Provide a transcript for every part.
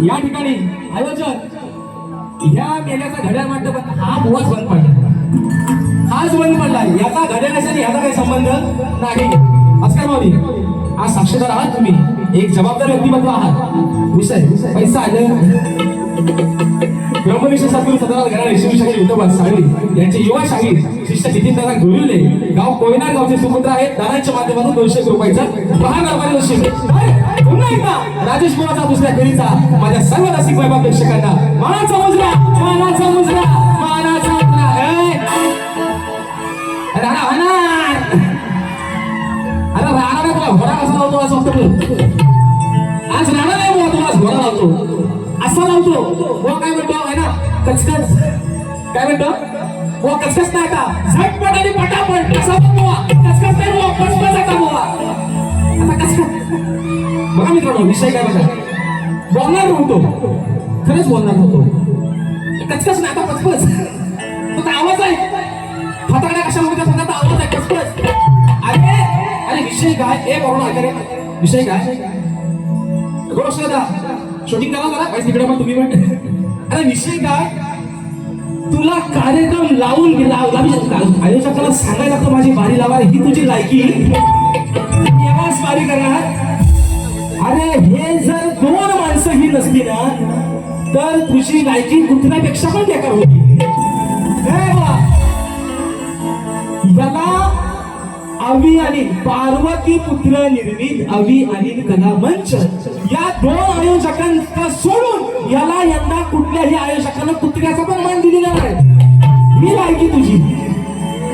या ठिकाणी आयोजक ह्या मेल्याचा घड्याळ मंडप हा बुवाच बंद पडला, हाच बंद पडला. याचा घड्याळाशी ह्याचा काही संबंध नाही. अस्कर माऊली, आज साक्षीदार आहात तुम्ही, एक जबाबदार व्यक्तिमत्व आहात. विषय पैसा आलं ब्रह्मनिष्ठ सद्गुरू सदानंद घराणे शिवशाही विठोबा साळवी यांचे युवा शाहीर शिष्य जितेंद्र गोविले गाव कोयना गावचे सुपुत्र आहेत. दानाच्या माध्यमातून 200 रुपयाचा महागार पारितोषिक. पुन्हा एकदा राजेश कुमारचा दुसऱ्या फेरीचा माझ्या सर्व रसिक वैभव प्रेक्षकांना मानाचा मुजरा, मानाचा मुजरा, मानाचा मुजरा. राणा अरे राणा तुला घोडा कसा लावतो असं वाटतं. आज राणा नाही बुवा, तुला घोडा लावतो असं लावतो. वो काय म्हणतो आहे ना, कचकच काय म्हणतो, वो कचकच नाही का, झटपट आणि पटापट असा बुवा, कचकच नाही बुवा, पचपच आता बुवा. आता कचकच बघा मित्रांनो, विषय काय बघा, बोलणार नव्हतो, खरंच बोलणार नव्हतो. कचकच नाही आता पचपच, तो आवाज आहे फटाकड्या कशामध्ये फक्त आवाज आहे पचपच. अरे अरे विषय काय, एक बरोबर ऐका रे, विषय काय गोष्ट दा शूटिंग करा जरा पैसे तिकडे पण तुम्ही पण. अरे विषय काय, तुला कार्यक्रम लावून आयोजकाला सांगायला लागतं माझी बारी लावा, ही तुझी लायकी, यालाच बारी करणार. अरे हे जर 2 माणसं ही नसती ना तर तुझी लायकी कुत्र्यापेक्षा पण बेकार होती. याला अवी आणि पार्वती पुत्र निर्मित अवी आणि कला मंच या 2 आयोजकांना सोडून याला यंदा कुठल्याही आयोजकांना कुत्र्याचा पण मान दिलेला नाही. ही लायकी तुझी,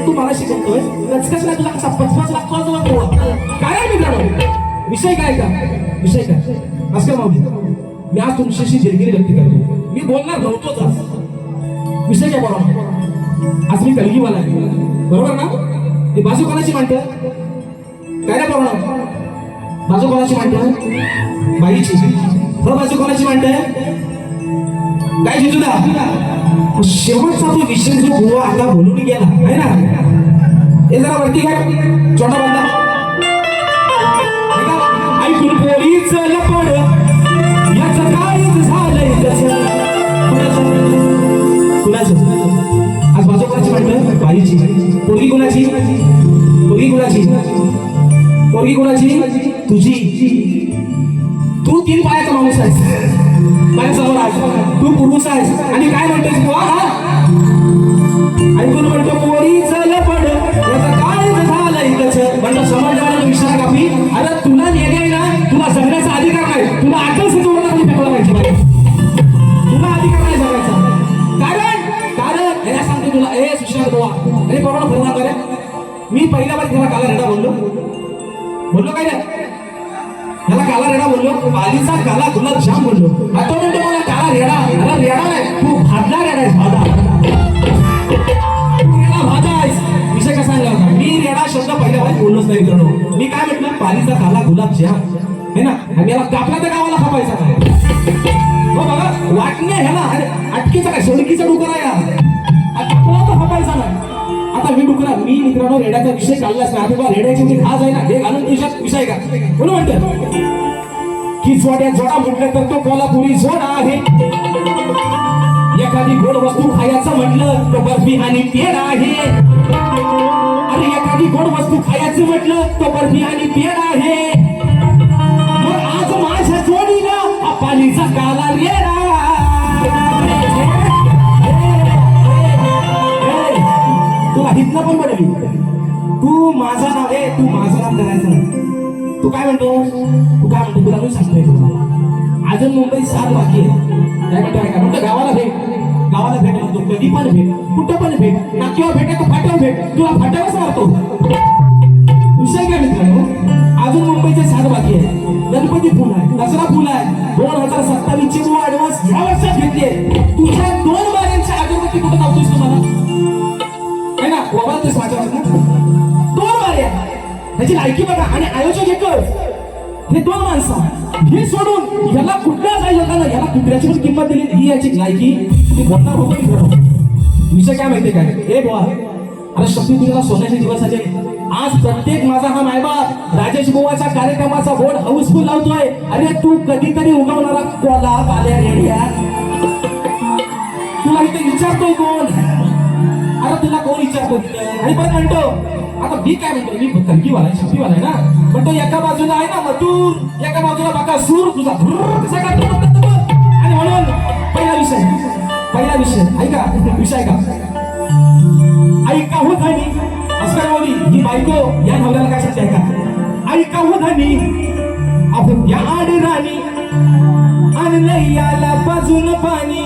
तू मला शिकवतोय कचकच नाही, तुला कसा पचपच लागतो. काय मित्रांनो विषय काय का, विषय काय असं माऊली, मी आज तुमच्याशी दिलगिरी व्यक्त करतो. मी बोलणार नव्हतोच आज. विषय काय बरोबर, आज मी कलगीवाला आहे बरोबर ना. ती बाजू कोणाची मांडत काय नाही बरोबर, बाजू कोणाची मांडत बाईची, हो बाजू कोणाची मांडत काय जिजूला. शेवटचा तो विषय जो गोवा आता बोलून गेला आहे ना, हे जरा वरती काय छोटा बंदा ऐकून पोरीच लपड याचं काय झालंय कसं कुणाचं. आज बाजू कोणाची मांडत बाईची, पोरगी कोणाची, पोरगी कोणाची, पोरगी कोणाची तुझी. तू 3 पायाचा माणूस आहेस माझ्यासमोर आहेस, तू पुरुष आहेस आणि काय म्हणतोस ऐकून म्हणतो पोरीच लपड याचं काय झालंय कसं. म्हणतो समजण्याला विचार कापी. अरे तुला नेणे ना, तुला जगण्याचा अधिकार नाही, तुला अटल सिद्धवरला कोणी फेकला पाहिजे, तुला अधिकार नाही जगायचा. कारण याला सांगतो तुला, ए सुशांत बुवा अरे बरोबर बोलणार करे. मी पहिल्या बार त्याला काला रेडा बोललो काय नाही, त्याला काला रेडा बोललो, बालीचा काला गुलाबजाम बोललो. आता म्हणतो मला काला रेडा, अरे रेडा नाही तू भाजला रेडा आहेस, भाजा आहेस. विषय कसा आणला होता, मी रेडा शब्द पहिल्या बार बोललोच नाही मित्रांनो. मी काय म्हटलं, बालीचा काला गुलाबजाम है ना, आणि याला कापला तर गावाला खपायचा काय. हो बघा वाटणे ह्याला अटकीचा काय सोडकीचा डुकर आहे, कापला तर खपायचा नाही. आता मी डुकरा, मी मित्रांनो रेड्याचा विषय काढलाच नाही. आता रेड्याची जी घास आहे ना, हे घालून तुझ्यात विषय का म्हणून म्हणतात की जोड्या जोडा म्हटलं तर तो कोल्हापुरी जोडा आहे. एखादी गोड वस्तू खायचं म्हटलं तो बर्फी आणि पेढ आहे. अरे एखादी गोड वस्तू खायचं म्हटलं तो बर्फी आणि पेढ आहे. मग आज माझ्या जोडीला पालीचा काला रेडा. तुला हितलं पण बनवी, तू माझा नाव आहे, तू माझं नाव करायचं नाही. तू काय म्हणतो तुला मी सांगतोय अजून मुंबई 7 बाकी आहे. काय म्हणतो ऐका म्हणतो गावाला भेट म्हणतो कधी पण भेट कुठं पण भेट नाक्यावर भेटे तू फाट्यावर भेट तुला फाट्यावरच मारतो. विषय काय मित्रांनो अजून मुंबईचे 7 बाकी आहे. गणपती फुल आहे दसरा फुल आहे 2027 ची मूळ ऍडव्हान्स ह्या वर्षात घेतली. तुझ्या 2 बाऱ्यांच्या अगरबत्ती कुठं लावतोस तुम्हाला है ना बाबा तू माझ्या 2 बाऱ्या त्याची लायकी बघा आणि आयोजक एकच हे 2 माणसं हे सोडून याला कुठल्याच आयोजकाला याला कुत्र्याची पण किंमत दिली ही याची लायकी ती बोलणार होतो मित्रांनो. विषय काय माहितीये काय हे बोला अरे शक्ती तुझ्याला सोन्याचे दिवस आले. आज प्रत्येक माझा हा मायबाप राजेश बुवाच्या कार्यक्रमाचा बोर्ड हाऊसफुल लावतोय. अरे तू कधीतरी उगवणारा कोला आल्या रेड्या तुला इथे विचारतोय कोण अरे तुला कोण विचारतो आणि पण म्हणतो आता मी काय म्हणतो मी कलकीवाला शक्तीवाला आहे ना पण तो एका बाजूला आहे ना मथुर एका बाजूला बकासूर तुझा कसा काढतो आणि म्हणून पहिला विषय ऐका विषय का ऐका हो धानी अस्कर मोदी ही बायको या नवऱ्याला काय सांगते ऐका ऐका हो धानी आपण या आड राणी आणलंय याला बाजून पाणी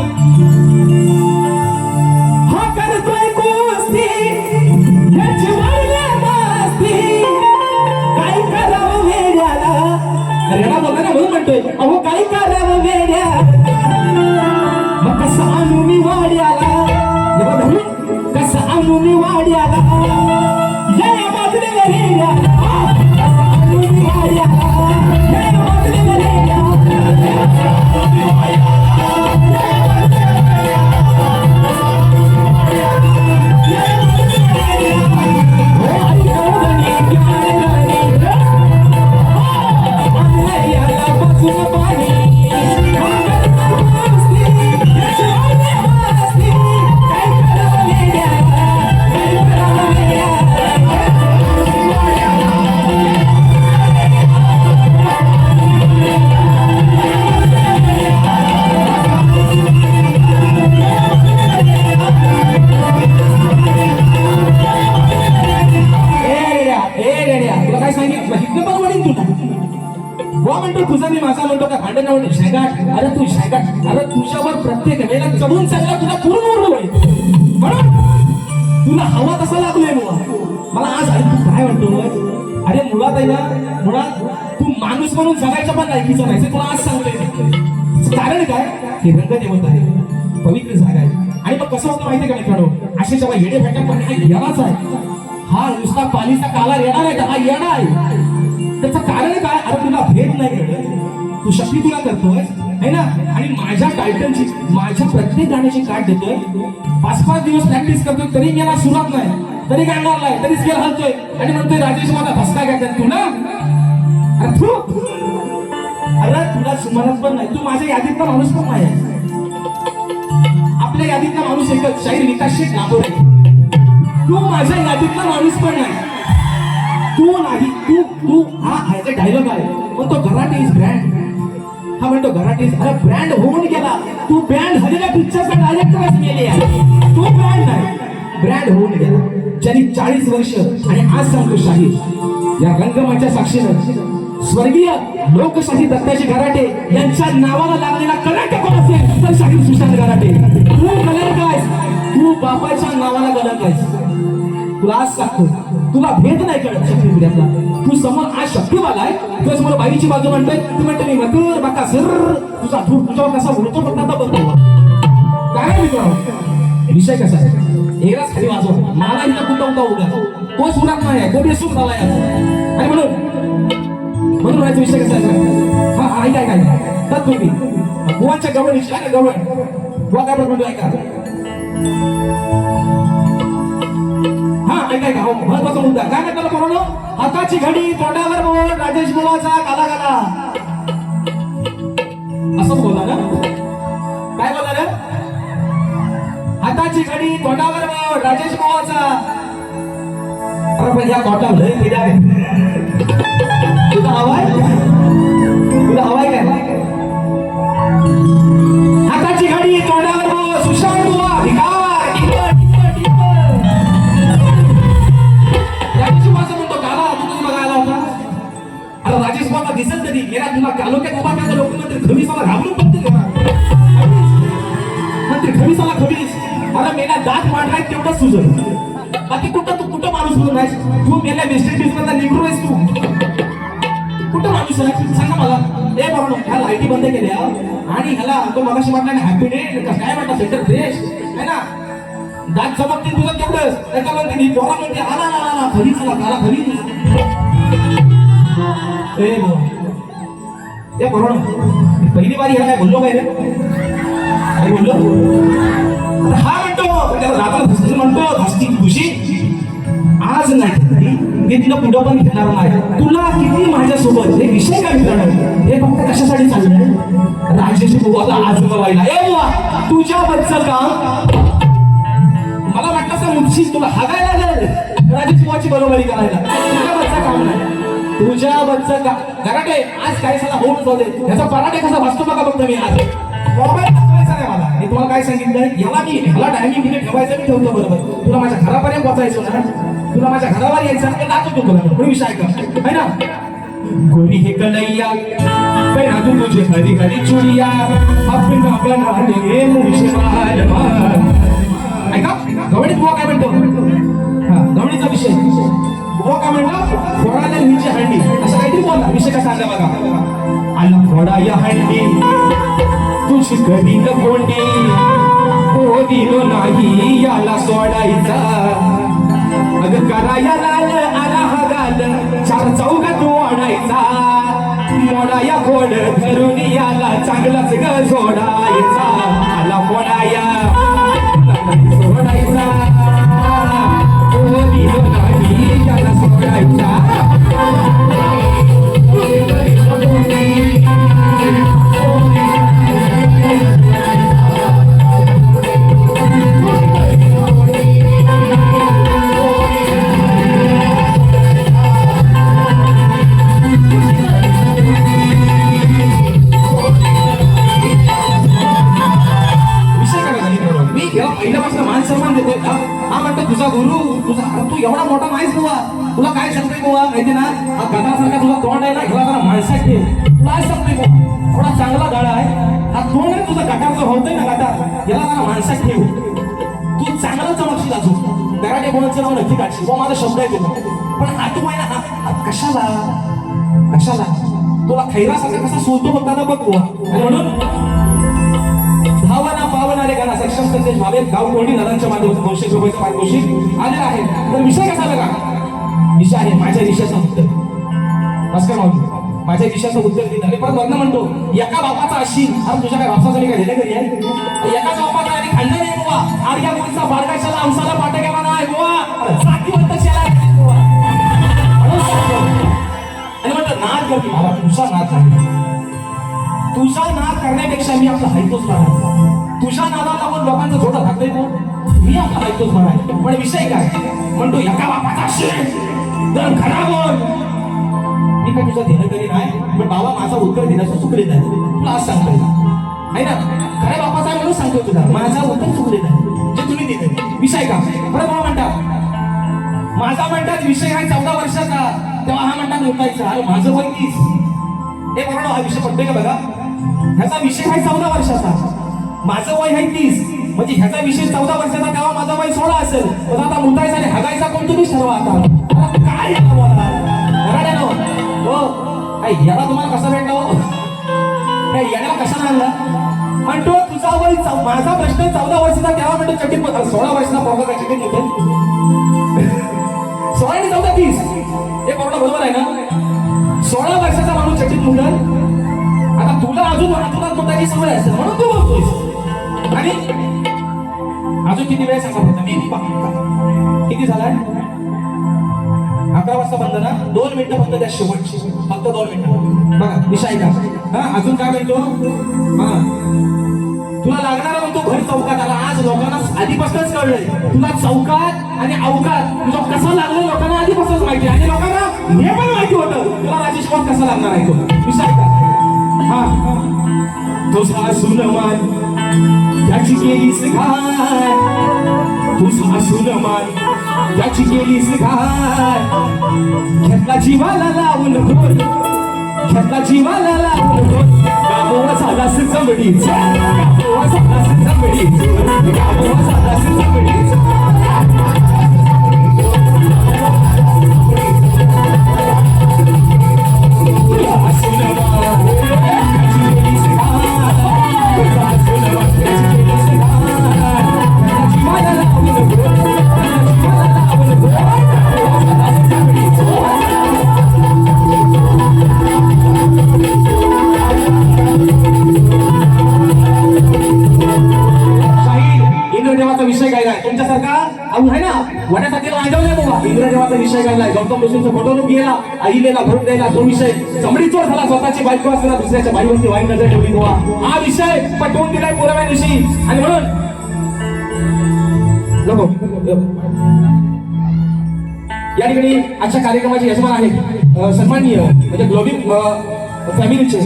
हा करतोय कुस्ती याची वाढल्या मस्ती काय करावं वेड्याला रेडा बोलला ना म्हणून म्हणतोय अहो काय करावं वेड्या मग कसं आणू मी वाड्याला कसं आणू मी वाड्याला या बाजूला रेड्याला कसं आणू मी वाड्याला या बाजूला रेड्याला तुझा मी माझा म्हणतो का भांडण म्हणतो शेगाट अरे तू शेगाट अरे तुझ्यावर प्रत्येक वेळेला चढून चालला तुला पूर्ण उरलोय म्हणून तुला हवा तसा लागलोय मला आज तू काय म्हणतो अरे मुळात आहे ना मुळात तू माणूस म्हणून जगायच्या पण लायकीचा नाही तुला आज सांगतोय कारण काय हे रंगदेवत आहे पवित्र जागा आहे. आणि मग कसं होतं माहितीये का मित्रांनो असे जेव्हा येडे भेटतात पण हा येणारच आहे हा नुसता पाणीचा काला येणार आहे हा येणार आहे त्याचं कारण काय अरे तुला भेद नाही कळत तू शक्ती तुला करतोय है ना आणि माझ्या टायटलची माझ्या प्रत्येक गाण्याची काट देतोय 5-5 दिवस प्रॅक्टिस करतोय तरी मला सुरात नाही तरी गाणार नाही तरी स्केल हलतोय आणि म्हणतोय राजेश माझा धसका घ्यायचा तू ना अरे तुला सुमारात पण नाही तू माझ्या यादीतला माणूस पण नाही आपल्या यादीतला माणूस एकच शाहीर विकास शेठ नागोरे तू माझ्या यादीतला माणूस पण नाही तू नाही तू हा ह्याचा डायलॉग आहे पण तो घराटे इज ब्रँड हा म्हणतो घराटे इज अरे ब्रँड होऊन गेला तू ब्रँड झालेल्या पिक्चरचा डायरेक्टरच मेले तू ब्रँड नाही ब्रँड होऊन गेला ज्यांनी 40 वर्ष आणि आज सांगतो शाहीर या रंगमंचा साक्षीनं स्वर्गीय लोकशाही दत्ताजी घराटे यांच्या नावाला लागलेला कलंक कोण असेल तर शाहीर सुशांत घराटे तू कलंक आहेस तू बापाच्या नावाला कलंक आहेस तुला आज सांगतो तुला भेद नाही कळत शक्ती पिढ्यातला तू समोर आज शक्तीवाला आहे तुझ्या समोर बाईची बाजू म्हणतोय तू म्हणतो मी मथुर बाका सर तुझा धूर तुझ्यावर कसा उडतो फक्त आता बघतो काय मित्रांनो विषय कसा आहे एकच खाली वाजव मला इथं कुठं उगा तो सुरात नाही आहे तो बेसूर झालाय आणि म्हणून व्हायचा विषय कसा आहे हा ऐका ऐका तर तुम्ही गोवाच्या गवळ विषय आहे गवळ गोवा काय म्हणतो ऐका ऐका हो महत्वाचा मुद्दा काय करताना म्हणून हाताची घडी तोंडावर बोल राजेश बुवाचा काला काला असंच बोलला ना काय बोलला ना हाताची घडी तोंडावर बोल राजेश बुवाचा अरे पण या तोंडावर लय पिढा तुला हवाय काय हाताची घडी तोंडावर बोल सुशांत बुवा भिकार कधी मेरा तुला कालोक्यात उभा केला लोकमंत्री खबीसाला घाबरून पडतील मंत्री खबीसाला खबीस अरे मेला दात मांडलाय तेवढं सुजल बाकी कुठं माणूस म्हणून आहेस तू मेल्या वेस्ट इंडिज मधला निघून आहेस तू कुठं माणूस आहे सांगा मला ए बाबा ह्या लाईटी बंद केल्या आणि ह्याला तो मगाशी म्हटला हॅपी डे काय म्हणतात सेंटर फ्रेश है ना दात चमकते तुझं तेवढंच त्याच्यामध्ये मी पोरा म्हणते आला आला खरीच आला काला खरीच ए बरोबर पहिली बारी ह्याला काय बोललो काय रे काय बोललो हा म्हणतो त्याला रात्र धसती म्हणतो धसती खुशी आज नाही मी तुला पुढं पण घेणार नाही तुला किती माझ्यासोबत हे विषय काय विचारणार हे फक्त कशासाठी चाललंय राजेश बुवाला आज बोलायला ए बुवा तुझ्याबद्दल काम मला वाटतं असं मुक्षी तुला हागायला लागेल राजेश बुवाची बरोबरी करायला तुझ्याबद्दल काम नाही तुझ्याबद्दल का घराटे आज काय साला होऊन जाऊ दे ह्याचा पराठे कसा वाचतो बघा बघतो मी आज मोबाईल वाचवायचा नाही मला मी तुम्हाला काय सांगितलं ह्याला टायमिंग दिले ठेवायचं मी ठेवतो बरोबर तुला माझ्या घरापर्यंत पोचायचो ना तुला माझ्या घरावर यायचं ना दाखवतो तुला पण विषय का है ना गोरी हे कन्हैया पहना तू तुझे खरी खरी चुड़िया अपना बना दे मुझे मार ऐका गवळीत बुवा काय म्हणतो हा गवळीचा विषय बुवा काय म्हणतो फोडायला हिची हंडी असं काहीतरी बोलला विषय कसा आला बघा आला फोडा या हंडी तुझी कधी न कोंडी हो दिलो नाही याला सोडायचा अगं कराया लाल आला हा गाल चार चौकात ओढायचा मोडाया खोड धरून याला चांगलाच ग जोडायचा आला फोडाया सोडायचा हो दिलो नाही याला सोडायचा तुझा गुरु तुझा तू एवढा मोठा नाहीस बुवा तुला काय सांगतोय बुवा माहिती ना हा गटासारखा तुझा तोंड आहे ना ह्याला जरा माणसात ठेव तुला काय सांगतोय बुवा थोडा चांगला गाडा आहे हा तोंड आहे तुझा गटाचा होतोय ना गटार याला जरा माणसात ठेव तू चांगला चमकशील अजून गराटे बोलायचं नाव नक्की काढशील बुवा माझा शब्द आहे तुला पण हा तू आहे ना कशाला कशाला तुला खैरासारखा कसा सोलतो बघताना बघ बुवा म्हणून भावना पावना रे गाणं सक्षम संदेश भावे गाव कोणी नरांच्या माध्यमातून 200 रुपयाचं पारितोषिक आलेला आहे तर विषय कसा बघा विषय आहे माझ्या विषयाचं उत्तर भास्कर माऊली माझ्या विषयाचं उत्तर दिलं आणि परत वर्ण म्हणतो एका बापाचा अशी अरे तुझ्या काय बापाचा मी काय दिले घरी आहे एकाच बापाचा आणि खाल्लं नाही बुवा आर्या मुलीचा बाळगाशाला आमसाला पाठ घ्यावा नाही बुवा जातीवंत शेला आहे बुवा आणि म्हणतो नाद करते बाबा तुझा नाद नाही तुझा नाद करण्यापेक्षा मी आपला हायतोच म्हणाय तुझ्या नादाला लागून लोकांचा झोडा घातलाय मी आपला हायतोच म्हणाय पण विषय काय म्हणतो एका बापाचा तर खरा बोल मी काय तुझा देणं तरी नाही पण बाबा माझा उत्तर देण्याचं चुकले नाही तुला आज सांगतोय आहे ना खऱ्या बापाचा म्हणून सांगतो तुला माझा उत्तर चुकले नाही जे तुम्ही दिले विषय का बरं बाबा म्हणतात माझा म्हणतात विषय आहे 14 वर्षाचा तेव्हा हा म्हणतात उठायचा अरे माझं वय 30 हे बरोबर हा विषय पडतोय का बघा ह्याचा विषय आहे 14 वर्षाचा माझं वय आहे 30 म्हणजे ह्याचा विषय 14 वर्षाचा तेव्हा माझं वय 16 असेल तर आता मुतायचा आणि हगायचा कोण तुम्ही ठरवा आता काय हो याला तुम्हाला कसा भेटला हो याला कशाला आणला म्हणतो तुझा वय माझा प्रश्न 14 वर्षाचा तेव्हा म्हणतो चटी 16 वर्षाचा पोरगा चटी होते 16 आणि 14 30 हे बरोबर आहे ना 16 वर्षाचा माणूस चटीत मुंडल आता तुला अजून तुला मुताची सवय असेल म्हणून तू बोलतोयस आणि अजून किती वेळ सांगा फक्त मी किती झालाय 11 वाजता बंद ना 2 मिनिटं फक्त त्या शेवटची फक्त 2 मिनिटं बघा विषय का हा अजून काय म्हणतो हा तुला लागणार म्हणतो घर चौकात आला आज लोकांना आधीपासूनच कळलंय तुला चौकात आणि अवकात तुझा कसा लागलं लोकांना आधीपासूनच माहिती आणि लोकांना हे पण माहिती होतं तुला राजेश कोण कसा लागणार आहे तो विषय का हा तुझा सुनमान त्याची केलीस घाय तुझा सुनमान त्याची केलीस घाय घेतला जीवाला लावून घोर घेतला जीवाला लावून गाबोवा झालास चमडीच गाबोवा झालास चमडीच गाबोवा झालास चमडीच इंद्रदेवाचा विषय गायलाय तुमच्यासारखा अहो आहे ना वड्यासाठी राजवलाय बाबा इंद्रदेवाचा विषय गायलाय गौतम ऋषींचा फोटो गेला आईलेला भरून द्यायला तो विषय चमडी चोर झाला स्वतःची बायको असताना दुसऱ्याच्या बाईवरती वाईट नजर ठेवली बाबा हा विषय पटवून दिलाय पुराव्या दिवशी आणि म्हणून नको या ठिकाणी आजच्या कार्यक्रमाचे यजमान आहेत सन्माननीय म्हणजे ग्लोबिंग फॅमिलीचे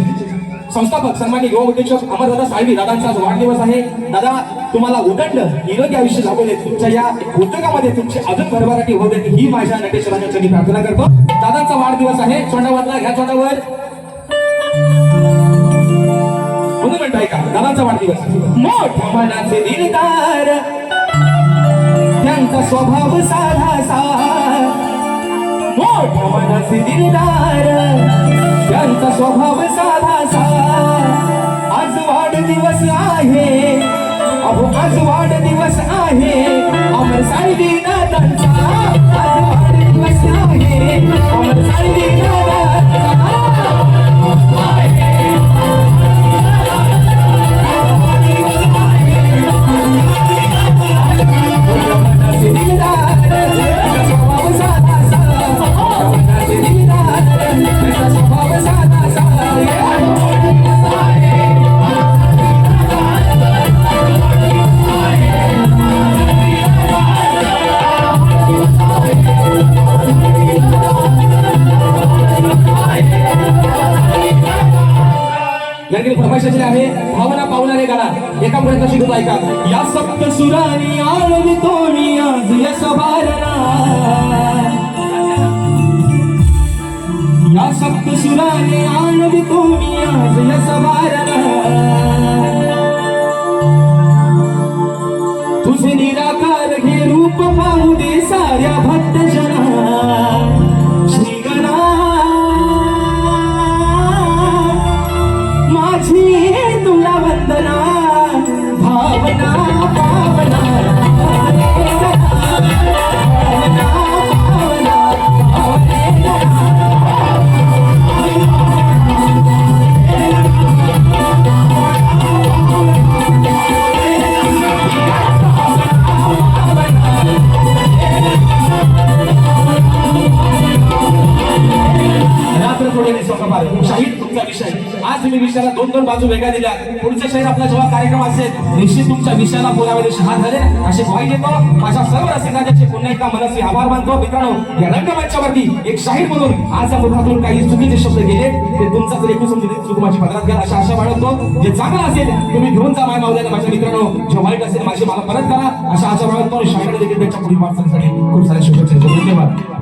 संस्थापक सन्माननीय युवा उद्योजक अमरदादा साळवी दादांचा आज वाढदिवस आहे दादा तुम्हाला उदंड निरोगी आयुष्य लाभू दे तुमच्या या उद्योगामध्ये तुमची अजून भरभराटी होऊ दे ही माझ्या नटेश्वराच्या चरणी प्रार्थना करतो दादांचा वाढदिवस आहे चोंडावरला घ्या चोंडावर म्हणून म्हणताय का दादांचा वाढदिवस मोठ्या मनाचे दिलदार त्यांचा स्वभाव साधासा मोठ्या मनाचे दिलदार त्यांचा स्वभाव साधासा आज वाढदिवस आहे अहो आज वाढदिवस आहे अमर साळवी दादांचा आज वाढदिवस आहे अमर साळवी दादांचा फरमाईश आहे भावना पावणारे गाणं एका पर्यंत शिकत ऐका या सप्त सुरानी आळवितो मी आज यश भारना या सप्त सुरानी आळवितो मी आज यश भारना तुझे निराकार हे रूप पाहू दे साऱ्या भक्त जना श्री गणा माझी तुला वंदना भावना भावना शाहीद तुमचा विषय आज तुम्ही विषयाला दोन दोन बाजू वेगळ्या दिल्या पुढच्या शाहीर आपला जेव्हा कार्यक्रम असेल निश्चित तुमच्या विषयाला बोलावे हात झाले असे ग्वाही देतो माझ्या सर्व रसिकांचे पुन्हा एकदा मनस्वी आभार मानतो मित्रांनो या रंगमंचावरती एक शाहीर म्हणून आज या मुखातून काही चुकीचे शब्द गेले ते तुमचा जर एकूण समजून चूक माझी पदरात घ्या अशा आशा बाळगतो जे चांगलं असेल तुम्ही घेऊन जा माय मावल्याला माझ्या मित्रांनो जे वाईट असेल माझी मला परत करा अशा आशा बाळगतो शाहीर देखील त्याच्या पुढील वाटचालीसाठी खूप सारे शुभेच्छा धन्यवाद.